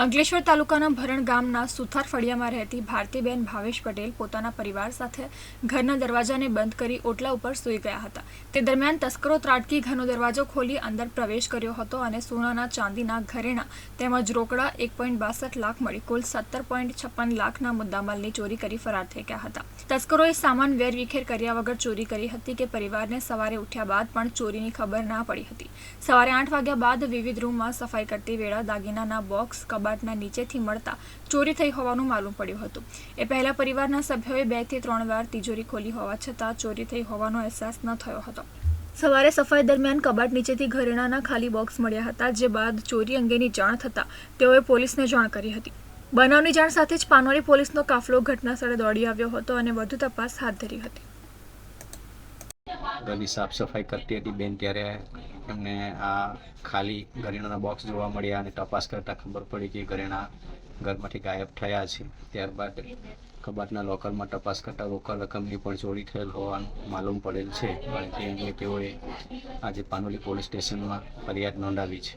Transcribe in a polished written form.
અંકલેશ્વર તાલુકાના ભરણ ગામના સુથાર ફળિયામાં રહેતી ભારતીબેન ભાવેશ પટેલ પોતાના પરિવાર સાથે ઘરના દરવાજાને બંધ કરી ઓટલા ઉપર સૂઈ ગયા હતા। તે દરમિયાન તસ્કરો ત્રાટકી ઘરનો દરવાજો ખોલી અંદર પ્રવેશ કર્યો હતો અને સોનાના ચાંદીના ઘરેણા તેમજ રોકડા 1.62 લાખ મળી કુલ 17.56 લાખના મુદ્દામાલની ચોરી કરી ફરાર થઈ ગયા હતા। તસ્કરોએ સામાન વેરવિખેર કર્યા વગર ચોરી કરી હતી કે પરિવારને સવારે ઉઠ્યા બાદ પણ ચોરીની ખબર ના પડી હતી। સવારે 8 વાગ્યા બાદ વિવિધ રૂમમાં સફાઈ કરતી વેળા દાગીનાના બોક્સ કબાટના નીચેથી મળતા ચોરી થઈ હોવાનું માલુમ પડ્યું હતું। એ પહેલા પરિવારના સભ્યોએ 2 થી 3 વાર તિજોરી ખોલી હોવા છતાં ચોરી થઈ હોવાનો અહેસાસ ન થયો હતો। સવારે સફાઈ દરમિયાન કબાટ નીચેથી ઘરેણાના ખાલી બોક્સ મળ્યા હતા, જે બાદ ચોરી અંગેની જાણ થતાં તેઓએ પોલીસને જાણ કરી હતી। બનાવની જાણ સાથે જ પાનોલી પોલીસનો કાફલો ઘટનાસ્થળે દોડી આવ્યો હતો અને વધુ તપાસ હાથ ધરી હતી। ઘરની સાફ સફાઈ કરતી હતી બેન, ત્યારે એમને આ ખાલી ઘરેણાના બોક્સ જોવા મળ્યા અને તપાસ કરતાં ખબર પડી કે ઘરેણા ઘરમાંથી ગાયબ થયા છે। ત્યારબાદ કબાટના લોકરમાં તપાસ કરતાં રોકડ રકમની પણ ચોરી થયેલ હોવાનું માલુમ પડેલ છે, અને તે અંગે તેઓએ આજે પાનોલી પોલીસ સ્ટેશનમાં ફરિયાદ નોંધાવી છે।